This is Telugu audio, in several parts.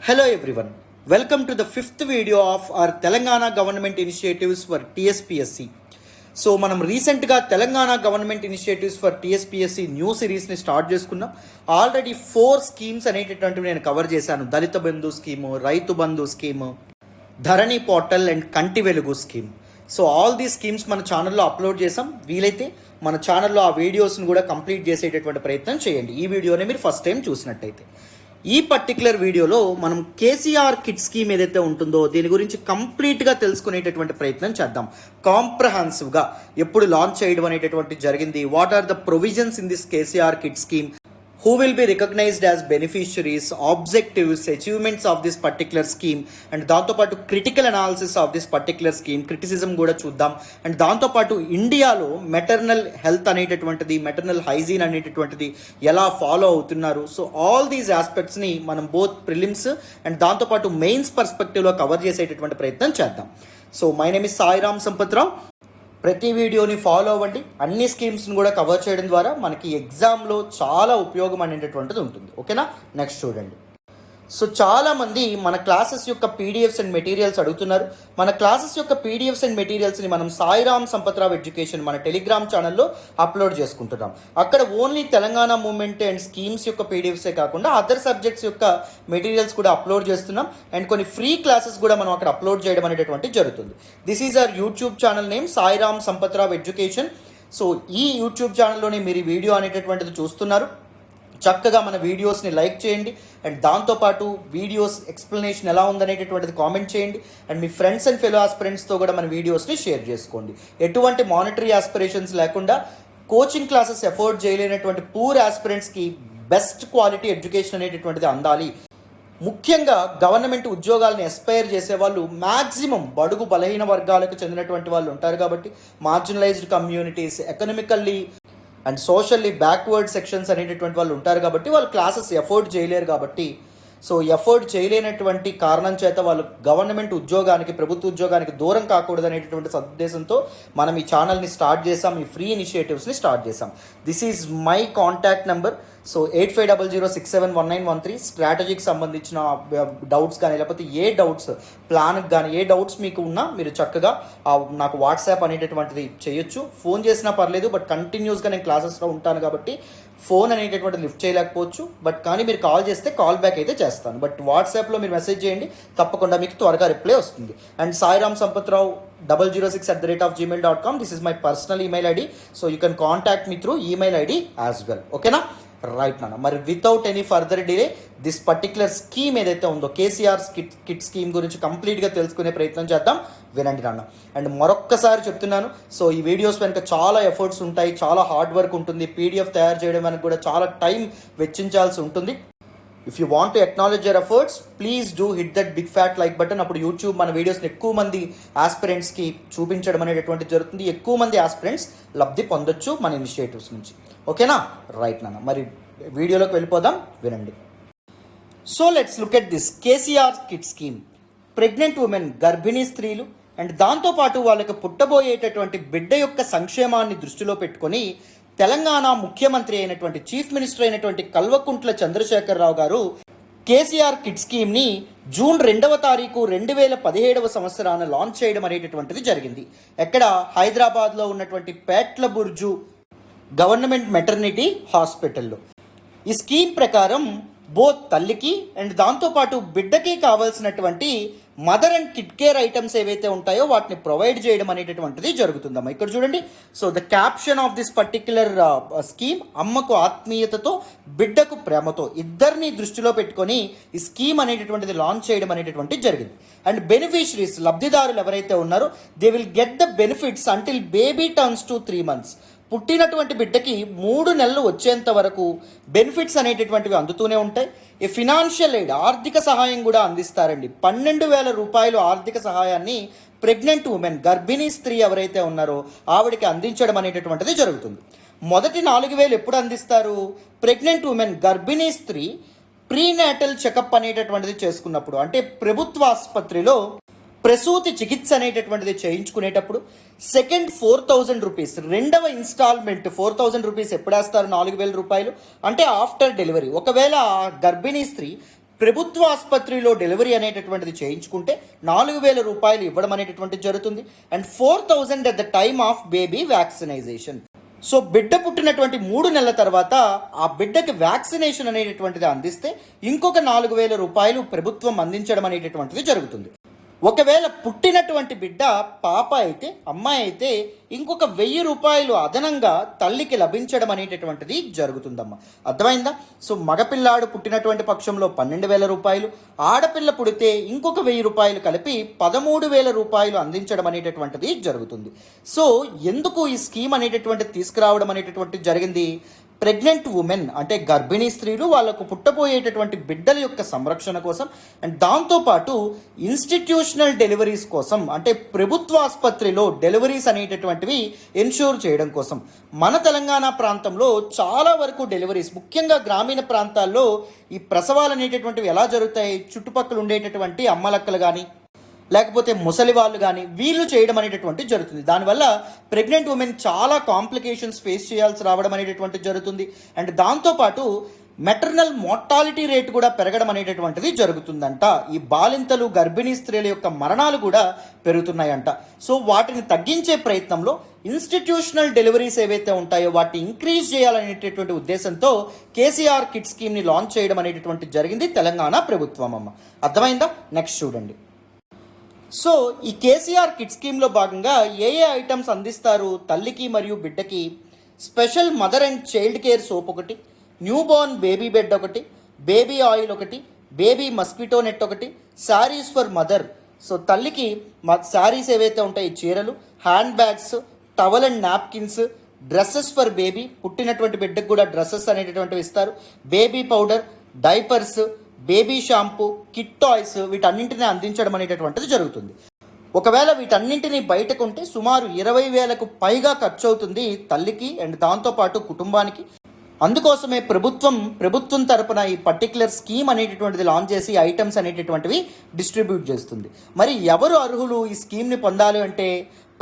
Hello everyone, welcome to the fifth video of our Telangana government initiatives for TSPSC. So మనం రీసెంట్గా Telangana government initiatives for TSPSC new సిరీస్ని స్టార్ట్ చేసుకున్నాం. ఆల్రెడీ 4 స్కీమ్స్ అనేటటువంటివి నేను కవర్ చేశాను. Dalit Bandhu scheme, Rythu Bandhu scheme, Dharani portal and Kanti Velugu scheme. So all these schemes మన ఛానల్లో అప్లోడ్ చేసాం. వీలైతే మన ఛానల్లో ఆ వీడియోస్ని కూడా కంప్లీట్ చేసేటటువంటి ప్రయత్నం చేయండి. ఈ వీడియోని మీరు ఫస్ట్ టైం చూసినట్టయితే. ఈ పర్టికులర్ వీడియోలో మనం కేసీఆర్ కిట్ స్కీమ్ ఏదైతే ఉంటుందో దీని గురించి కంప్లీట్గా తెలుసుకునేటటువంటి ప్రయత్నం చేద్దాం. కాంప్రహెన్సివ్గా ఎప్పుడు లాంచ్ చేయడం అనేటటువంటి జరిగింది, what are the provisions in this KCR kit scheme, who will be recognized as beneficiaries, objectives, achievements of this particular scheme, and దాంతోపాటు critical analysis of this particular scheme, criticism కూడా చూద్దాం. అండ్ దాంతోపాటు ఇండియాలో మెటర్నల్ హెల్త్ అనేటటువంటిది, మెటర్నల్ హైజీన్ అనేటటువంటిది ఎలా ఫాలో అవుతున్నారు. సో ఆల్ దీస్ ఆస్పెక్ట్స్ని మనం బోత్ ప్రిలిమ్స్ అండ్ దాంతోపాటు మెయిన్స్ పర్స్పెక్టివ్లో కవర్ చేసేటటువంటి ప్రయత్నం చేద్దాం. So my name is Sairam Sampath Rao. ప్రతి వీడియోని ఫాలో అవ్వండి. అన్ని స్కీమ్స్ని కూడా కవర్ చేయడం ద్వారా మనకి ఎగ్జామ్లో చాలా ఉపయోగం అనేటటువంటిది ఉంటుంది. ఓకేనా, నెక్స్ట్ చూడండి. సో చాలామంది మన క్లాసెస్ యొక్క పీడిఎఫ్స్ అండ్ మెటీరియల్స్ అడుగుతున్నారు. మన క్లాసెస్ యొక్క పీడిఎఫ్స్ అండ్ మెటీరియల్స్ని మనం సాయిరామ్ సంపత్రావు ఎడ్యుకేషన్ మన టెలిగ్రామ్ ఛానల్లో అప్లోడ్ చేసుకుంటున్నాం. అక్కడ only Telangana movement and schemes యొక్క పీడిఎఫ్సే కాకుండా అదర్ సబ్జెక్ట్స్ యొక్క మెటీరియల్స్ కూడా అప్లోడ్ చేస్తున్నాం. అండ్ కొన్ని ఫ్రీ క్లాసెస్ కూడా మనం అక్కడ అప్లోడ్ చేయడం అనేటటువంటి జరుగుతుంది. This is our YouTube channel name Sairam Sampath Rao education. So ఈ యూట్యూబ్ ఛానల్లోనే మీరు ఈ వీడియో అనేటటువంటిది చూస్తున్నారు. చక్కగా మన వీడియోస్ని లైక్ చేయండి అండ్ దాంతోపాటు వీడియోస్ ఎక్స్ప్లెనేషన్ ఎలా ఉందనేటటువంటిది కామెంట్ చేయండి. అండ్ మీ ఫ్రెండ్స్ అండ్ ఫెలో ఆస్పిరెంట్స్తో కూడా మన వీడియోస్ని షేర్ చేసుకోండి. ఎటువంటి మానిటరీ ఆస్పిరేషన్స్ లేకుండా కోచింగ్ క్లాసెస్ ఎఫోర్డ్ చేయలేనటువంటి పూర్ ఆస్పిరెంట్స్కి బెస్ట్ క్వాలిటీ ఎడ్యుకేషన్ అనేటటువంటిది అందాలి. ముఖ్యంగా గవర్నమెంట్ ఉద్యోగాలను ఎస్పైర్ చేసే వాళ్ళు మ్యాక్సిమం బడుగు బలహీన వర్గాలకు చెందినటువంటి వాళ్ళు ఉంటారు. కాబట్టి marginalised communities, economically and socially backward sections అనేటటువంటి వాళ్ళు ఉంటారు. కాబట్టి వాళ్ళు క్లాసెస్ ఎఫోర్డ్ చేయలేరు. కాబట్టి సో ఎఫోర్డ్ చేయలేనటువంటి కారణం చేత వాళ్ళు గవర్నమెంట్ ఉద్యోగానికి, ప్రభుత్వ ఉద్యోగానికి దూరం కాకూడదు అనేటటువంటి సదుద్దేశంతో మనం ఈ ఛానల్ని స్టార్ట్ చేసాం. ఈ ఫ్రీ ఇనిషియేటివ్స్ని స్టార్ట్ చేసాం. This is my contact number. So 8500671913 స్ట్రాటజీకి సంబంధించిన డౌట్స్ కానీ లేకపోతే ఏ డౌట్స్, ప్లాన్కి కానీ ఏ డౌట్స్ మీకు ఉన్నా మీరు చక్కగా నాకు వాట్సాప్ అనేటటువంటిది చేయొచ్చు. ఫోన్ చేసినా పర్లేదు, బట్ కంటిన్యూస్గా నేను క్లాసెస్లో ఉంటాను కాబట్టి ఫోన్ అనేటటువంటిది లిఫ్ట్ చేయలేకపోవచ్చు. బట్ కానీ మీరు కాల్ చేస్తే కాల్ బ్యాక్ అయితే చేస్తాను. బట్ వాట్సాప్లో మీరు మెసేజ్ చేయండి, తప్పకుండా మీకు త్వరగా రిప్లై వస్తుంది. And Sairam Sampath Rao 006@gmail.com. This is my personal email ID. So you can contact me through email ID as well. ఓకేనా, రైట్ నాన్న. మరి without any further delay this particular scheme ఏదైతే ఉందో కేసీఆర్ కిట్ స్కీమ్ గురించి కంప్లీట్గా తెలుసుకునే ప్రయత్నం చేద్దాం. వినండి నాన్న. అండ్ మరొక్కసారి చెప్తున్నాను, సో ఈ వీడియోస్ వెనుక చాలా ఎఫర్ట్స్ ఉంటాయి, చాలా హార్డ్ వర్క్ ఉంటుంది. పీడిఎఫ్ తయారు చేయడం వెనక కూడా చాలా టైం వెచ్చించాల్సి ఉంటుంది. If you want to acknowledge your efforts, please do hit that big fat like button. అప్పుడు యూట్యూబ్ మన వీడియోస్ని ఎక్కువ మంది ఆస్పిరెంట్స్కి చూపించడం అనేటటువంటి జరుగుతుంది. ఎక్కువ మంది ఆస్పిరెంట్స్ లబ్ధి పొందొచ్చు మన ఇనిషియేటివ్స్ నుంచి. ఓకేనా, రైట్ నాన్న. మరి వీడియోలోకి వెళ్ళిపోదాం, వినండి. So let's look at this KCR kit scheme. Pregnant women, గర్భిణీ స్త్రీలు అండ్ దాంతోపాటు వాళ్ళకి పుట్టబోయేటటువంటి బిడ్డ యొక్క సంక్షేమాన్ని దృష్టిలో పెట్టుకొని తెలంగాణ ముఖ్యమంత్రి అయినటువంటి చీఫ్ మినిస్టర్ అయినటువంటి కల్వకుంట్ల చంద్రశేఖరరావు గారు కేసీఆర్ కిట్ స్కీమ్ని జూన్ 2వ తారీఖు 2017 సంవత్సరాన లాంచ్ చేయడం అనేటటువంటిది జరిగింది. ఎక్కడ? హైదరాబాద్లో ఉన్నటువంటి పేట్ల బుర్జు గవర్నమెంట్ మెటర్నిటీ హాస్పిటల్లో. ఈ స్కీమ్ ప్రకారం బోత్ తల్లికి అండ్ దాంతోపాటు బిడ్డకి కావాల్సినటువంటి mother and kid care items ఏవైతే ఉంటాయో వాటిని ప్రొవైడ్ చేయడం అనేటటువంటిది జరుగుతుందమ్మా. ఇక్కడ చూడండి. So the caption of this particular scheme, అమ్మకు ఆత్మీయతతో బిడ్డకు ప్రేమతో, ఇద్దరిని దృష్టిలో పెట్టుకొని ఈ స్కీమ్ అనేటటువంటిది లాంచ్ చేయడం అనేటటువంటిది జరిగింది. అండ్ బెనిఫిషరీస్, లబ్ధిదారులు ఎవరైతే ఉన్నారో they will get the benefits until baby turns to 3 months. పుట్టినటువంటి బిడ్డకి 3 నెలలు వచ్చేంత వరకు బెనిఫిట్స్ అనేటటువంటివి అందుతూనే ఉంటాయి. ఈ ఫినాన్షియల్ ఎయిడ్, ఆర్థిక సహాయం కూడా అందిస్తారండి. 12,000 రూపాయలు ఆర్థిక సహాయాన్ని ప్రెగ్నెంట్ ఉమెన్, గర్భిణీ స్త్రీ ఎవరైతే ఉన్నారో ఆవిడకి అందించడం అనేటటువంటిది జరుగుతుంది. మొదటి 4,000 ఎప్పుడు అందిస్తారు? ప్రెగ్నెంట్ ఉమెన్, గర్భిణీ స్త్రీ ప్రీనాటల్ చెకప్ అనేటటువంటిది చేసుకున్నప్పుడు, అంటే ప్రభుత్వ ఆసుపత్రిలో ప్రసూతి చికిత్స అనేటటువంటిది చేయించుకునేటప్పుడు. సెకండ్ 4,000 రూపీస్, రెండవ ఇన్స్టాల్మెంట్ 4,000 రూపీస్ ఎప్పుడు వేస్తారు? 4,000 రూపాయలు అంటే ఆఫ్టర్ డెలివరీ. ఒకవేళ గర్భిణీ స్త్రీ ప్రభుత్వ ఆసుపత్రిలో డెలివరీ అనేటటువంటిది చేయించుకుంటే 4,000 రూపాయలు ఇవ్వడం అనేటటువంటిది జరుగుతుంది. And 4,000 at the time of baby vaccinisation. So బిడ్డ పుట్టినటువంటి 3 నెలల తర్వాత ఆ బిడ్డకి వ్యాక్సినేషన్ అనేటటువంటిది అందిస్తే ఇంకొక 4,000 రూపాయలు ప్రభుత్వం అందించడం అనేటటువంటిది జరుగుతుంది. ఒకవేళ పుట్టినటువంటి బిడ్డ పాప అయితే, అమ్మాయి అయితే ఇంకొక 1,000 రూపాయలు అదనంగా తల్లికి లభించడం అనేటటువంటిది జరుగుతుందమ్మా. అర్థమైందా? సో మగపిల్లాడు పుట్టినటువంటి పక్షంలో 12,000 రూపాయలు, ఆడపిల్ల పుడితే ఇంకొక 1,000 రూపాయలు కలిపి 13,000 రూపాయలు అందించడం అనేటటువంటిది జరుగుతుంది. సో ఎందుకు ఈ స్కీమ్ అనేటటువంటిది తీసుకురావడం అనేటటువంటిది జరిగింది? ప్రెగ్నెంట్ ఉమెన్ అంటే గర్భిణీ స్త్రీలు వాళ్ళకు పుట్టబోయేటటువంటి బిడ్డల యొక్క సంరక్షణ కోసం, అండ్ దాంతోపాటు ఇన్స్టిట్యూషనల్ డెలివరీస్ కోసం, అంటే ప్రభుత్వ ఆసుపత్రిలో డెలివరీస్ అనేటటువంటివి ఎన్ష్యూర్ చేయడం కోసం. మన తెలంగాణ ప్రాంతంలో చాలా వరకు డెలివరీస్, ముఖ్యంగా గ్రామీణ ప్రాంతాల్లో ఈ ప్రసవాలు అనేటటువంటివి ఎలా జరుగుతాయి? చుట్టుపక్కల ఉండేటటువంటి అమ్మలక్కలు కానీ లేకపోతే ముసలి వాళ్ళు కానీ వీళ్ళు చేయడం అనేటటువంటి జరుగుతుంది. దానివల్ల ప్రెగ్నెంట్ ఉమెన్ చాలా కాంప్లికేషన్స్ ఫేస్ చేయాల్సి రావడం అనేటటువంటి జరుగుతుంది. అండ్ దాంతోపాటు మెటర్నల్ మోర్టాలిటీ రేట్ కూడా పెరగడం అనేటటువంటిది జరుగుతుందంట. ఈ బాలింతలు గర్భిణీ స్త్రీల యొక్క మరణాలు కూడా పెరుగుతున్నాయంట. సో వాటిని తగ్గించే ప్రయత్నంలో ఇన్స్టిట్యూషనల్ డెలివరీస్ ఏవైతే ఉంటాయో వాటిని ఇంక్రీజ్ చేయాలనేటటువంటి ఉద్దేశంతో కేసీఆర్ కిట్ స్కీమ్ని లాంచ్ చేయడం అనేటటువంటి జరిగింది తెలంగాణ ప్రభుత్వం అమ్మ. అర్థమైందా? నెక్స్ట్ చూడండి. సో ఈ కేసీఆర్ కిట్ స్కీమ్లో భాగంగా ఏ ఐటమ్స్ అందిస్తారు తల్లికి మరియు బిడ్డకి? Special mother and child care soap ఒకటి, న్యూ బోర్న్ బేబీ బెడ్ ఒకటి, బేబీ ఆయిల్ ఒకటి, బేబీ మస్కిటో నెట్ ఒకటి, శారీస్ ఫర్ మదర్. సో తల్లికి శారీస్ ఏవైతే ఉంటాయి, చీరలు, hand bags, towel and napkins, dresses for baby, పుట్టినటువంటి బిడ్డకు కూడా డ్రెస్సెస్ అనేటటువంటివి ఇస్తారు, baby powder, diapers, baby shampoo, kit toys, వీటన్నింటినీ అందించడం అనేటటువంటిది జరుగుతుంది. ఒకవేళ వీటన్నింటినీ బయటకుంటే సుమారు 20,000కు పైగా ఖర్చు అవుతుంది తల్లికి అండ్ దాంతోపాటు కుటుంబానికి. అందుకోసమే ప్రభుత్వం తరపున ఈ పర్టికులర్ స్కీమ్ అనేటటువంటిది లాంచ్ చేసి ఐటమ్స్ అనేటటువంటివి డిస్ట్రిబ్యూట్ చేస్తుంది. మరి ఎవరు అర్హులు ఈ స్కీమ్ని పొందాలి అంటే?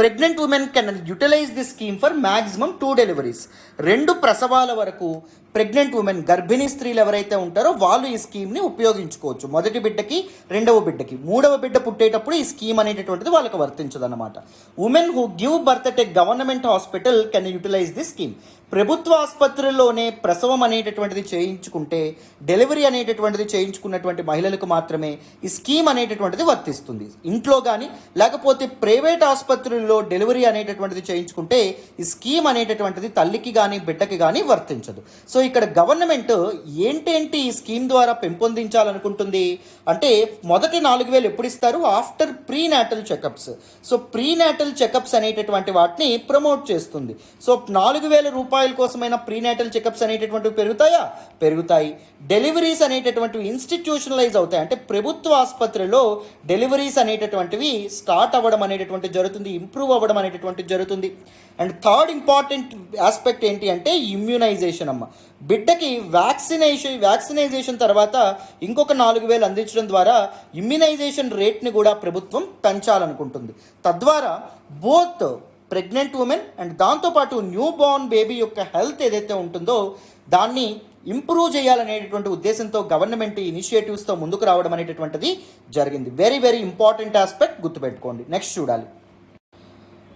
Pregnant women can utilise the scheme for maximum 2 deliveries. 2 ప్రసవాల వరకు ప్రెగ్నెంట్ ఉమెన్ గర్భిణీ స్త్రీలు ఎవరైతే ఉంటారో వాళ్ళు ఈ స్కీమ్ని ఉపయోగించుకోవచ్చు. మొదటి బిడ్డకి, రెండవ బిడ్డకి, మూడవ బిడ్డ పుట్టేటప్పుడు ఈ స్కీమ్ అనేటటువంటిది వాళ్ళకి వర్తించదన్నమాట. Women who give birth at a government hospital can utilise the scheme. ప్రభుత్వ ఆసుపత్రుల్లోనే ప్రసవం అనేటటువంటిది చేయించుకుంటే, డెలివరీ అనేటటువంటిది చేయించుకున్నటువంటి మహిళలకు మాత్రమే ఈ స్కీమ్ అనేటటువంటిది వర్తిస్తుంది. ఇంట్లో కానీ లేకపోతే ప్రైవేట్ ఆసుపత్రుల్లో డెలివరీ అనేటటువంటిది చేయించుకుంటే ఈ స్కీమ్ అనేటటువంటిది తల్లికి కానీ బిడ్డకి కానీ వర్తించదు. సో ఇక్కడ గవర్నమెంట్ ఏంటేంటి ఈ స్కీమ్ ద్వారా పెంపొందించాలనుకుంటుంది అంటే, మొదటి 4,000 ఎప్పుడు ఇస్తారు? After prenatal checkups. So prenatal checkups అనేటటువంటి వాటిని ప్రమోట్ చేస్తుంది. సో 4,000 రూపాయల కోసమైన ప్రీనాటల్ చెకప్స్ అనేటటువంటివి పెరుగుతాయి. డెలివరీస్ అనేటటువంటివి ఇన్స్టిట్యూషనలైజ్ అవుతాయి. అంటే ప్రభుత్వ ఆసుపత్రిలో డెలివరీస్ అనేటటువంటివి స్టార్ట్ అవ్వడం అనేటటువంటిది జరుగుతుంది, ఇంప్రూవ్ అవ్వడం అనేటటువంటిది జరుగుతుంది. అండ్ థర్డ్ ఇంపార్టెంట్ ఆస్పెక్ట్ ఏంటి అంటే ఇమ్యూనైజేషన్ అమ్మ. బిడ్డకి వ్యాక్సినైజేషన్ తర్వాత ఇంకొక 4,000 అందించడం ద్వారా ఇమ్యునైజేషన్ రేట్ని కూడా ప్రభుత్వం పెంచాలనుకుంటుంది. తద్వారా బోత్ ప్రెగ్నెంట్ ఉమెన్ అండ్ దాంతోపాటు న్యూ బోర్న్ బేబీ యొక్క హెల్త్ ఏదైతే ఉంటుందో దాన్ని ఇంప్రూవ్ చేయాలనేటటువంటి ఉద్దేశంతో గవర్నమెంట్ ఇనిషియేటివ్స్తో ముందుకు రావడం అనేటటువంటిది జరిగింది. వెరీ వెరీ ఇంపార్టెంట్ ఆస్పెక్ట్, గుర్తుపెట్టుకోండి. నెక్స్ట్ చూడాలి.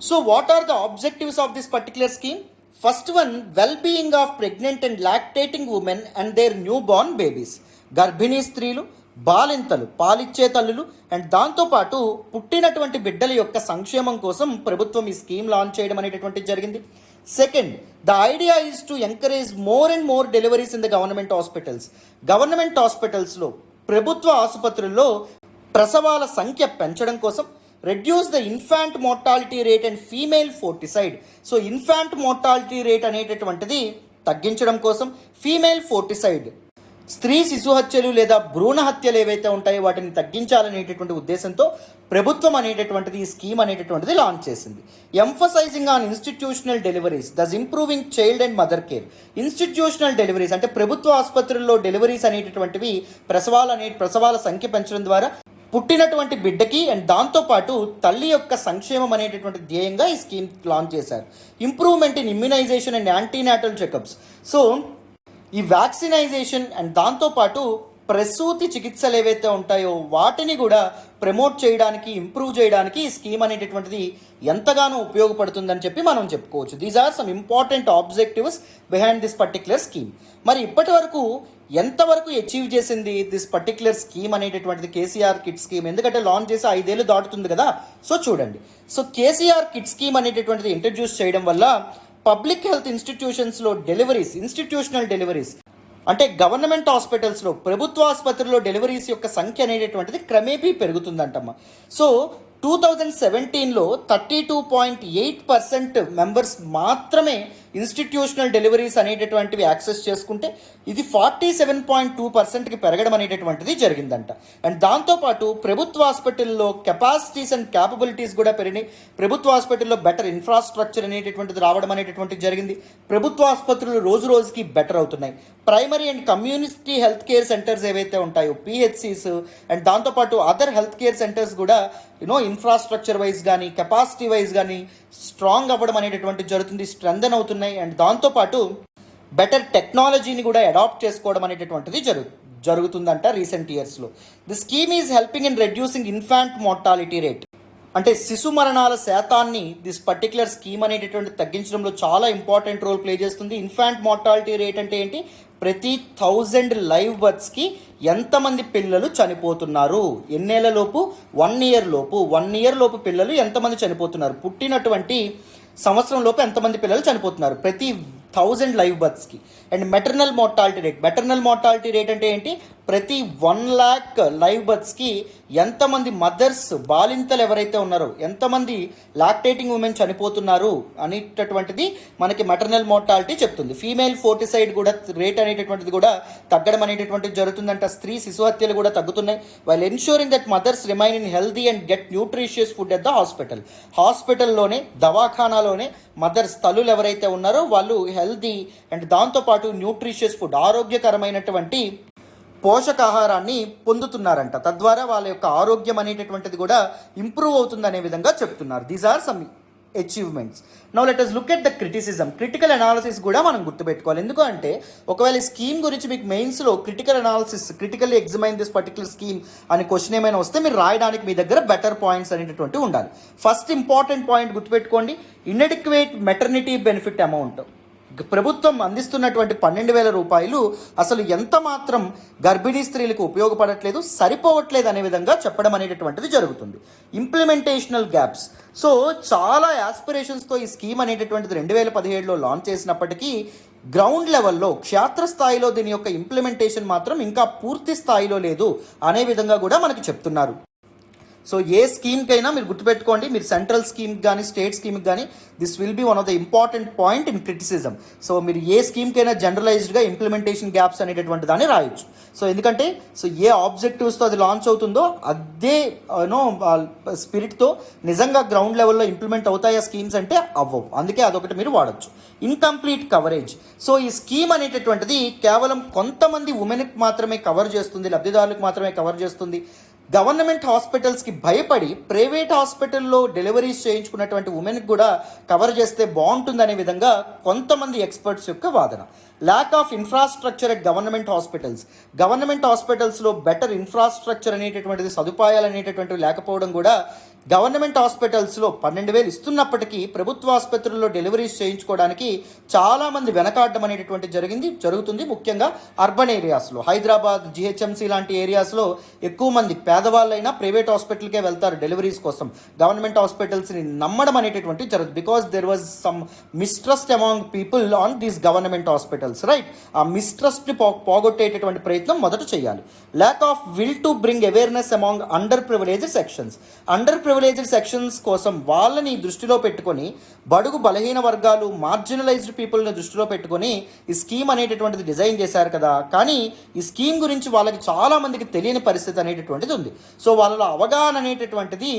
So what are the objectives of this particular scheme? First one, well being of pregnant and lactating women and their new born babies. గర్భిణీ స్త్రీలు, బాలింతలు, పాలిచ్చే తల్లులు అండ్ దాంతోపాటు పుట్టినటువంటి బిడ్డల యొక్క సంక్షేమం కోసం ప్రభుత్వం ఈ స్కీమ్ లాంచ్ చేయడం అనేటటువంటిది జరిగింది. Second, the idea is to encourage more and more deliveries in the government hospitals. Government హాస్పిటల్స్లో, ప్రభుత్వ ఆసుపత్రుల్లో ప్రసవాల సంఖ్య పెంచడం కోసం, reduce the infant mortality rate and female foeticide. So infant mortality rate అనేటటువంటిది తగ్గించడం కోసం, ఫీమేల్ ఫోర్టిసైడ్, స్త్రీ శిశు హత్యలు లేదా భ్రూణ హత్యలు ఏవైతే ఉంటాయో వాటిని తగ్గించాలనేటటువంటి ఉద్దేశంతో ప్రభుత్వం అనేటటువంటిది ఈ స్కీమ్ అనేటటువంటిది లాంచ్ చేసింది. Emphasising on institutional deliveries thus improving child and mother care. Institutional deliveries అంటే ప్రభుత్వ ఆసుపత్రుల్లో డెలివరీస్ అనేటటువంటివి ప్రసవాల సంఖ్య పెంచడం ద్వారా పుట్టినటువంటి బిడ్డకి అండ్ దాంతోపాటు తల్లి యొక్క సంక్షేమం అనేటటువంటి ధ్యేయంగా ఈ స్కీమ్ లాంచ్ చేశారు. Improvement in immunisation and antenatal checkups. So ఈ వ్యాక్సినైజేషన్ అండ్ దాంతోపాటు ప్రసూతి చికిత్సలు ఏవైతే ఉంటాయో వాటిని కూడా ప్రమోట్ చేయడానికి, ఇంప్రూవ్ చేయడానికి ఈ స్కీమ్ అనేటటువంటిది ఎంతగానో ఉపయోగపడుతుందని చెప్పి మనం చెప్పుకోవచ్చు. These are some important objectives behind this particular scheme. మరి ఇప్పటి వరకు ఎంతవరకు అచీవ్ చేసింది దిస్ పర్టిక్యులర్ స్కీమ్ అనేటటువంటిది కేసీఆర్ కిట్ స్కీమ్? ఎందుకంటే లాంచ్ చేసి 5 ఏళ్ళు దాటుతుంది కదా. సో చూడండి, సో కేసీఆర్ కిట్ స్కీమ్ అనేటటువంటిది ఇంట్రడ్యూస్ చేయడం వల్ల పబ్లిక్ హెల్త్ ఇన్స్టిట్యూషన్స్లో డెలివరీస్, ఇన్స్టిట్యూషనల్ డెలివరీస్ అంటే గవర్నమెంట్ హాస్పిటల్స్లో, ప్రభుత్వ ఆసుపత్రుల్లో డెలివరీస్ యొక్క సంఖ్య అనేటటువంటిది క్రమేపీ పెరుగుతుందంటమ్మా. సో 2017లో 32.8% మెంబర్స్ మాత్రమే ఇన్స్టిట్యూషనల్ డెలివరీస్ అనేటటువంటివి యాక్సెస్ చేసుకుంటే ఇది 47.2%కి పెరగడం అనేటటువంటిది జరిగిందంట. అండ్ దాంతోపాటు ప్రభుత్వ హాస్పిటల్లో కెపాసిటీస్ అండ్ క్యాపబిలిటీస్ కూడా పెరిగినాయి. ప్రభుత్వ హాస్పిటల్లో బెటర్ ఇన్ఫ్రాస్ట్రక్చర్ అనేటటువంటిది రావడం అనేటటువంటిది జరిగింది. ప్రభుత్వ ఆసుపత్రులు రోజు రోజుకి బెటర్ అవుతున్నాయి. Primary and community health care centres ఏవైతే ఉంటాయో పిహెచ్సిస్ అండ్ దాంతోపాటు అదర్ హెల్త్ కేర్ సెంటర్స్ కూడా ఇన్ఫ్రాస్ట్రక్చర్ వైజ్ కానీ కెపాసిటీ వైజ్ కానీ స్ట్రాంగ్ అవ్వడం అనేటటువంటిది జరుగుతుంది, స్ట్రెంథన్ అవుతున్నాయి. అండ్ దాంతోపాటు బెటర్ టెక్నాలజీని కూడా అడాప్ట్ చేసుకోవడం అనేటటువంటిది జరుగుతుందంట రీసెంట్ ఇయర్స్లో. The scheme is helping in reducing infant mortality rate, అంటే శిశు మరణాల శాతాన్ని దిస్ పర్టిక్యులర్ స్కీమ్ అనేటటువంటి తగ్గించడంలో చాలా ఇంపార్టెంట్ రోల్ ప్లే చేస్తుంది. ఇన్ఫాంట్ మోర్టాలిటీ రేట్ అంటే ఏంటి? ప్రతి 1000 లైవ్ బర్త్స్కి ఎంతమంది పిల్లలు చనిపోతున్నారు, ఎన్నేళ్లలోపు, 1 ఇయర్ లోపు పిల్లలు ఎంతమంది చనిపోతున్నారు, పుట్టినటువంటి సంవత్సరం లోపు ఎంతమంది పిల్లలు చనిపోతున్నారు ప్రతి 1000 లైవ్ బర్త్స్కి. అండ్ మెటర్నల్ మోర్టాలిటీ రేట్ అంటే ఏంటి? ప్రతి 1 lakh లైవ్ బర్త్స్కి ఎంతమంది మదర్స్, బాలింతలు ఎవరైతే ఉన్నారో ఎంతమంది లాక్టేటింగ్ ఉమెన్ చనిపోతున్నారు అనేటటువంటిది మనకి మెటర్నల్ మోర్టాలిటీ చెప్తుంది. ఫీమేల్ ఫోర్టిసైడ్ కూడా రేట్ అనేటటువంటిది కూడా తగ్గడం అనేటటువంటిది జరుగుతుందంట. స్త్రీ శిశు హత్యలు కూడా తగ్గుతున్నాయి. While ensuring that mothers remain in healthy and get nutritious food at the హాస్పిటల్లోనే, దవాఖానాలోనే మదర్స్, తల్లులు ఎవరైతే ఉన్నారో వాళ్ళు హెల్దీ అండ్ దాంతోపాటు న్యూట్రిషియస్ ఫుడ్, ఆరోగ్యకరమైనటువంటి పోషకాహారాన్ని పొందుతున్నారంట. తద్వారా వాళ్ళ యొక్క ఆరోగ్యం అనేటటువంటిది కూడా ఇంప్రూవ్ అవుతుందనే విధంగా చెప్తున్నారు. These are some achievements. Now let us look at the criticism. Critical analysis కూడా మనం గుర్తుపెట్టుకోవాలి. ఎందుకంటే ఒకవేళ ఈ స్కీమ్ గురించి మీకు మెయిన్స్లో critically examine this particular scheme అని క్వశ్చన్ ఏమైనా వస్తే మీరు రాయడానికి మీ దగ్గర బెటర్ పాయింట్స్ అనేటటువంటి ఉండాలి. ఫస్ట్ ఇంపార్టెంట్ పాయింట్ గుర్తుపెట్టుకోండి, ఇన్ఎడిక్వేట్ మెటర్నిటీ బెనిఫిట్ అమౌంట్. ప్రభుత్వం అందిస్తున్నటువంటి 12,000 రూపాయలు అసలు ఎంత మాత్రం గర్భిణీ స్త్రీలకు ఉపయోగపడట్లేదు, సరిపోవట్లేదు అనే విధంగా చెప్పడం అనేటటువంటిది జరుగుతుంది. ఇంప్లిమెంటేషనల్ గ్యాప్స్. సో చాలా యాస్పిరేషన్స్తో ఈ స్కీమ్ అనేటటువంటిది 2017లో లాంచ్ చేసినప్పటికీ గ్రౌండ్ లెవెల్లో, క్షేత్రస్థాయిలో దీని యొక్క ఇంప్లిమెంటేషన్ మాత్రం ఇంకా పూర్తి స్థాయిలో లేదు అనే విధంగా కూడా మనకి చెప్తున్నారు. సో ఏ స్కీమ్కైనా మీరు గుర్తుపెట్టుకోండి, మీరు సెంట్రల్ స్కీమ్కి కానీ స్టేట్ స్కీమ్కి కానీ this will be one of the important point in criticism. So మీరు ఏ స్కీమ్కైనా జనరలైజ్డ్గా ఇంప్లిమెంటేషన్ గ్యాప్స్ అనేటటువంటి దాన్ని రాయొచ్చు. సో ఎందుకంటే ఏ ఆబ్జెక్టివ్స్తో అది లాంచ్ అవుతుందో అదే స్పిరిట్తో నిజంగా గ్రౌండ్ లెవెల్లో ఇంప్లిమెంట్ అవుతాయా స్కీమ్స్ అంటే అవ్వవు. అందుకే అదొకటి మీరు వాడచ్చు. Incomplete coverage. సో ఈ స్కీమ్ అనేటటువంటిది కేవలం కొంతమంది ఉమెన్కి మాత్రమే కవర్ చేస్తుంది, లబ్ధిదారులకు మాత్రమే కవర్ చేస్తుంది. గవర్నమెంట్ హాస్పిటల్స్కి భయపడి ప్రైవేట్ హాస్పిటల్లో డెలివరీస్ చేయించుకున్నటువంటి ఉమెన్కి కూడా కవర్ చేస్తే బాగుంటుందనే విధంగా కొంతమంది ఎక్స్పర్ట్స్ యొక్క వాదన. Lack of infrastructure at government హాస్పిటల్స్లో బెటర్ ఇన్ఫ్రాస్ట్రక్చర్ అనేటటువంటిది, సదుపాయాలు అనేటటువంటివి లేకపోవడం కూడా గవర్నమెంట్ హాస్పిటల్స్లో 12,000 ఇస్తున్నప్పటికీ ప్రభుత్వ ఆసుపత్రుల్లో డెలివరీస్ చేయించుకోవడానికి చాలామంది వెనకాడడం అనేటటువంటి జరుగుతుంది. ముఖ్యంగా అర్బన్ ఏరియాస్లో, హైదరాబాద్, జిహెచ్ఎంసీ లాంటి ఏరియాస్లో ఎక్కువ మంది పేదవాళ్ళైనా ప్రైవేట్ హాస్పిటల్కే వెళ్తారు డెలివరీస్ కోసం. గవర్నమెంట్ హాస్పిటల్స్ని నమ్మడం అనేటటువంటి జరుగుతుంది. Because there was some mistrust among people on these government hospitals, right? ఆ మిస్ట్రస్ట్ని పోగొట్టేటటువంటి ప్రయత్నం మొదట చేయాలి. Lack of will to bring awareness among under privileged sections కోసం వాళ్ళని దృష్టిలో పెట్టుకొని, బడుగు బలహీన వర్గాలు, మార్జినలైజ్డ్ పీపుల్ని దృష్టిలో పెట్టుకొని ఈ స్కీమ్ అనేటటువంటిది డిజైన్ చేశారు కదా. కానీ ఈ స్కీమ్ గురించి వాళ్ళకి చాలామందికి తెలియని పరిస్థితి అనేటటువంటిది ఉంది. సో వాళ్ళలో అవగాహన అనేటటువంటిది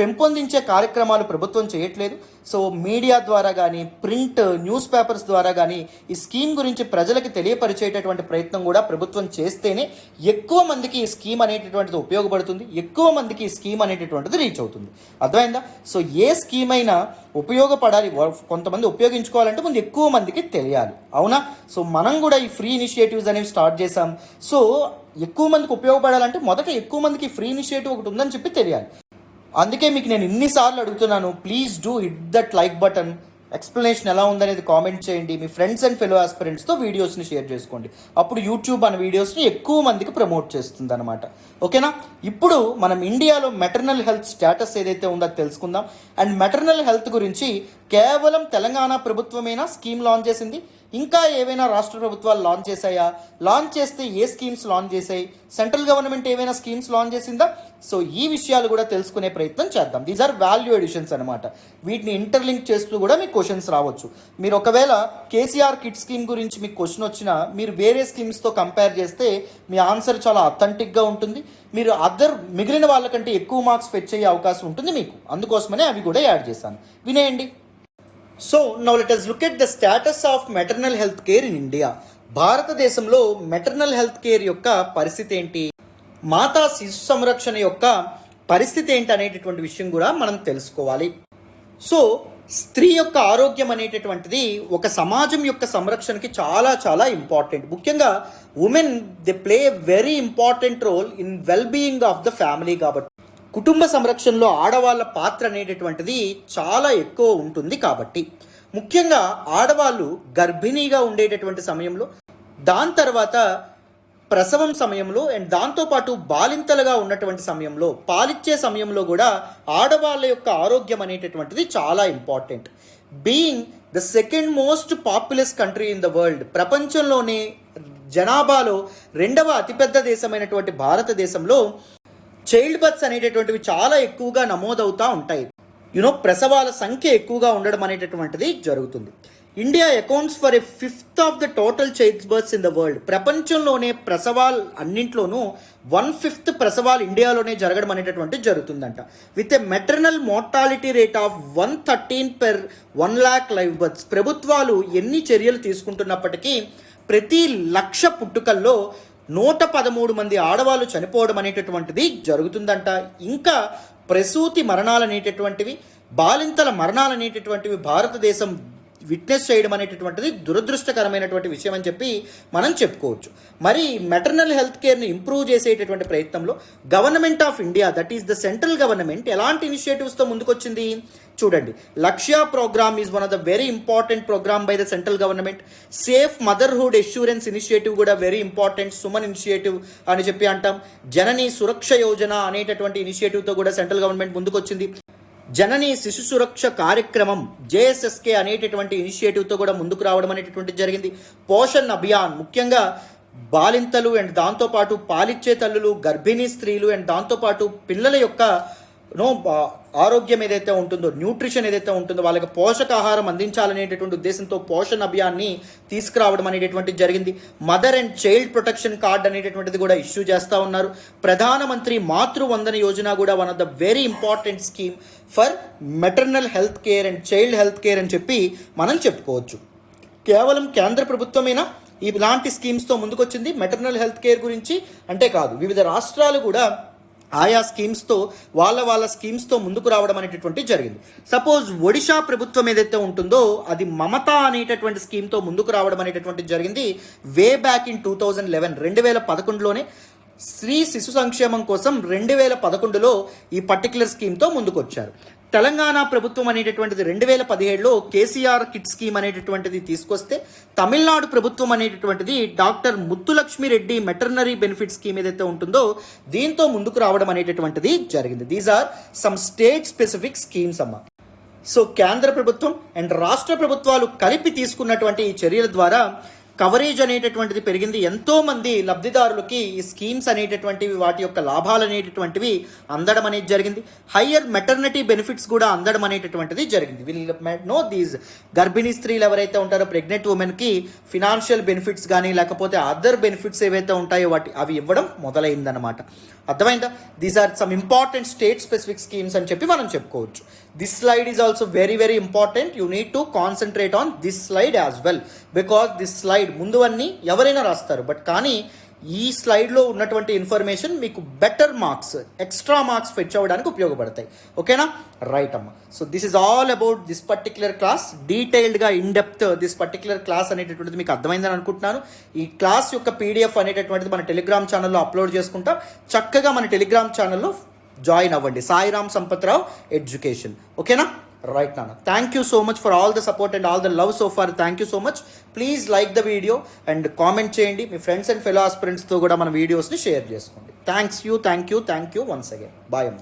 పెంపొందించే కార్యక్రమాలు ప్రభుత్వం చేయట్లేదు. సో మీడియా ద్వారా కానీ, ప్రింట్ న్యూస్ పేపర్స్ ద్వారా కానీ ఈ స్కీమ్ గురించి ప్రజలకి తెలియపరిచేటటువంటి ప్రయత్నం కూడా ప్రభుత్వం చేస్తేనే ఎక్కువ మందికి ఈ స్కీమ్ అనేటటువంటిది ఉపయోగపడుతుంది, ఎక్కువ మందికి ఈ స్కీమ్ అనేటటువంటిది రీచ్ రీచ్ అవుతుంది. అర్థమైందా? సో ఏ స్కీమ్ అయినా ఉపయోగపడాలి, కొంతమంది ఉపయోగించుకోవాలంటే ముందు ఎక్కువ మందికి తెలియాలి. అవునా? సో మనం కూడా ఈ ఫ్రీ ఇనిషియేటివ్స్ అనేవి స్టార్ట్ చేసాం. సో ఎక్కువ మందికి ఉపయోగపడాలంటే మొదట ఎక్కువ మందికి ఫ్రీ ఇనిషియేటివ్ ఒకటి ఉందని చెప్పి తెలియాలి. అందుకే మీకు నేను ఇన్నిసార్లు అడుగుతున్నాను, please do hit that like button. Explanation ఎలా ఉందనేది కామెంట్ చేయండి. మీ ఫ్రెండ్స్ అండ్ ఫెలో ఆస్పిరెంట్స్తో వీడియోస్ని షేర్ చేసుకోండి. అప్పుడు యూట్యూబ్ అనే వీడియోస్ని ఎక్కువ మందికి ప్రమోట్ చేస్తుంది అనమాట. ఓకేనా? ఇప్పుడు మనం ఇండియాలో మెటర్నల్ హెల్త్ స్టేటస్ ఏదైతే ఉందో తెలుసుకుందాం. అండ్ మెటర్నల్ హెల్త్ గురించి కేవలం తెలంగాణ ప్రభుత్వమేనా స్కీమ్ లాంచ్ చేసింది? ఇంకా ఏవైనా రాష్ట్ర ప్రభుత్వాలు లాంచ్ చేశాయా? లాంచ్ చేస్తే ఏ స్కీమ్స్ లాంచ్ చేశాయి? సెంట్రల్ గవర్నమెంట్ ఏవైనా స్కీమ్స్ లాంచ్ చేసిందా? సో ఈ విషయాలు కూడా తెలుసుకునే ప్రయత్నం చేద్దాం. దీస్ ఆర్ వాల్యూ ఎడిషన్స్ అనమాట. వీటిని ఇంటర్లింక్ చేస్తూ కూడా మీకు క్వశ్చన్స్ రావచ్చు. మీరు ఒకవేళ కేసీఆర్ కిట్ స్కీమ్ గురించి మీకు క్వశ్చన్ వచ్చినా మీరు వేరే స్కీమ్స్తో కంపేర్ చేస్తే మీ ఆన్సర్ చాలా అథెంటిక్గా ఉంటుంది. మీరు మిగిలిన వాళ్ళకంటే ఎక్కువ మార్క్స్ ఫెచ్ అయ్యే అవకాశం ఉంటుంది మీకు. అందుకోసమనే అవి కూడా యాడ్ చేశాను, వినేయండి. So now let us look at the status of maternal health care in India. భారతదేశంలో మెటర్నల్ హెల్త్ కేర్ యొక్క పరిస్థితి ఏంటి, మాతా శిశు సంరక్షణ యొక్క పరిస్థితి ఏంటి అనేటటువంటి విషయం కూడా మనం తెలుసుకోవాలి. సో స్త్రీ యొక్క ఆరోగ్యం అనేటటువంటిది ఒక సమాజం యొక్క సంరక్షణకి చాలా చాలా ఇంపార్టెంట్. ముఖ్యంగా women they play very important role in well being of the family. కాబట్టి కుటుంబ సంరక్షణలో ఆడవాళ్ళ పాత్ర అనేటటువంటిది చాలా ఎక్కువ ఉంటుంది. కాబట్టి ముఖ్యంగా ఆడవాళ్ళు గర్భిణీగా ఉండేటటువంటి సమయంలో, దాని తర్వాత ప్రసవం సమయంలో, అండ్ దాంతోపాటు బాలింతలుగా ఉన్నటువంటి సమయంలో, పాలిచ్చే సమయంలో కూడా ఆడవాళ్ళ యొక్క ఆరోగ్యం అనేటటువంటిది చాలా important. Being the second most populous country in the world, ప్రపంచంలోనే జనాభాలో రెండవ అతిపెద్ద దేశమైనటువంటి భారతదేశంలో చైల్డ్ బర్త్స్ అనేటటువంటివి చాలా ఎక్కువగా నమోదవుతూ ఉంటాయి. ప్రసవాల సంఖ్య ఎక్కువగా ఉండడం అనేటటువంటిది జరుగుతుంది. India accounts for 1/5 of the total child births in the world. ప్రపంచంలోనే ప్రసవాలు అన్నింట్లోనూ 1/5 ప్రసవాలు ఇండియాలోనే జరగడం అనేటటువంటిది జరుగుతుందంట. With a maternal mortality rate of 113 per 1 lakh live births. ప్రభుత్వాలు ఎన్ని చర్యలు తీసుకుంటున్నప్పటికీ ప్రతి 1,00,000 పుట్టుకల్లో 113 మంది ఆడవాళ్ళు చనిపోవడం అనేటటువంటిది జరుగుతుందంట. ఇంకా ప్రసూతి మరణాలు అనేటటువంటివి, బాలింతల మరణాలు అనేటటువంటివి భారతదేశం విట్నెస్ చేయడం అనేటటువంటిది దురదృష్టకరమైనటువంటి విషయం అని చెప్పి మనం చెప్పుకోవచ్చు. మరి మెటర్నల్ హెల్త్ కేర్ని ఇంప్రూవ్ చేసేటటువంటి ప్రయత్నంలో government of India, that is the central government, ఎలాంటి ఇనిషియేటివ్స్తో ముందుకొచ్చింది చూడండి. Lakshya program is one of the very important program by the central government. Safe motherhood assurance initiative కూడా వెరీ ఇంపార్టెంట్, సుమన్ ఇనిషియేటివ్ అని చెప్పి అంటాం. జనని సురక్ష యోజన అనేటటువంటి ఇనిషియేటివ్తో కూడా సెంట్రల్ గవర్నమెంట్ ముందుకొచ్చింది. జనని శిశు సురక్ష కార్యక్రమం JSSK అనేటటువంటి ఇనిషియేటివ్తో కూడా ముందుకు రావడం అనేటటువంటిది జరిగింది. పోషణ్ అభియాన్, ముఖ్యంగా బాలింతలు అండ్ దాంతోపాటు పాలిచ్చే తల్లులు, గర్భిణీ స్త్రీలు అండ్ దాంతోపాటు పిల్లల యొక్క ఆరోగ్యం ఏదైతే ఉంటుందో, న్యూట్రిషన్ ఏదైతే ఉంటుందో, వాళ్ళకి పోషకాహారం అందించాలనేటటువంటి ఉద్దేశంతో పోషణ్ అభియాన్ని తీసుకురావడం అనేటటువంటిది జరిగింది. Mother and child protection card అనేటటువంటిది కూడా ఇష్యూ చేస్తూ ఉన్నారు. ప్రధానమంత్రి మాతృవందన యోజన కూడా one of the very important scheme for maternal health care and child health care అని చెప్పి మనం చెప్పుకోవచ్చు. కేవలం కేంద్ర ప్రభుత్వమేనా ఇలాంటి స్కీమ్స్తో ముందుకొచ్చింది మెటర్నల్ హెల్త్ కేర్ గురించి అంటే కాదు, వివిధ రాష్ట్రాలు కూడా ఆయా స్కీమ్స్తో వాళ్ళ స్కీమ్స్తో ముందుకు రావడం అనేటటువంటి జరిగింది. సపోజ్ ఒడిషా ప్రభుత్వం ఏదైతే ఉంటుందో అది మమతా అనేటటువంటి స్కీమ్తో ముందుకు రావడం అనేటటువంటిది జరిగింది వే బ్యాక్ ఇన్ 2011, 2011లోనే. స్త్రీ శిశు సంక్షేమం కోసం 2011లో ఈ పర్టికులర్ స్కీమ్తో ముందుకు వచ్చారు. తెలంగాణ ప్రభుత్వం అనేటటువంటిది 2017లో కేసీఆర్ కిట్ స్కీమ్ అనేటటువంటిది తీసుకొస్తే, తమిళనాడు ప్రభుత్వం అనేటటువంటిది డాక్టర్ ముత్తులక్ష్మిరెడ్డి మెటర్నరీ బెనిఫిట్ స్కీమ్ ఏదైతే ఉంటుందో దీంతో ముందుకు రావడం అనేటటువంటిది జరిగింది. These are some state specific schemes అమ్మ. సో కేంద్ర ప్రభుత్వం అండ్ రాష్ట్ర ప్రభుత్వాలు కలిపి తీసుకున్నటువంటి ఈ చర్యల ద్వారా కవరేజ్ అనేటటువంటిది పెరిగింది. ఎంతోమంది లబ్ధిదారులకి ఈ స్కీమ్స్ అనేటటువంటివి, వాటి యొక్క లాభాలు అనేటటువంటివి అందడం అనేది జరిగింది. హయ్యర్ మెటర్నిటీ బెనిఫిట్స్ కూడా అందడం అనేటటువంటిది జరిగింది. విల్ నో దీస్ గర్భిణీ స్త్రీలు ఎవరైతే ఉంటారో ప్రెగ్నెంట్ ఉమెన్కి ఫినాన్షియల్ బెనిఫిట్స్ కానీ లేకపోతే అదర్ బెనిఫిట్స్ ఏవైతే ఉంటాయో అవి ఇవ్వడం మొదలైందన్నమాట. అర్థమైందా? These are some important state specific schemes అని చెప్పి మనం చెప్పుకోవచ్చు. This slide is also very very important. You need to concentrate on this slide as well, because this slide ముందు అన్నీ ఎవరైనా రాస్తారు, బట్ కానీ ఈ స్లైడ్లో ఉన్నటువంటి ఇన్ఫర్మేషన్ మీకు better marks, extra marks fetch అవ్వడానికి ఉపయోగపడతాయి. ఓకేనా? రైట్ అమ్మ. So this is all about this particular class. డీటెయిల్డ్గా in depth this particular class అనేటటువంటిది మీకు అర్థమైందని అనుకుంటున్నాను. ఈ క్లాస్ యొక్క పీడిఎఫ్ అనేటటువంటిది మన టెలిగ్రామ్ ఛానల్లో అప్లోడ్ చేసుకుంటా. చక్కగా మన టెలిగ్రామ్ ఛానల్లో జాయిన్ అవ్వండి, సాయిరామ్ సంపత్రావు ఎడ్యుకేషన్. ఓకేనా? రైట్ నాన్న. Thank you so much for all the support and all the love so far. Thank you so much. Please like the video and comment చేయండి. మీ ఫ్రెండ్స్ అండ్ ఫెలో ఆస్పిరెంట్స్తో కూడా మన వీడియోస్ని షేర్ చేసుకోండి. Thank you once again. Bye అమ్మ.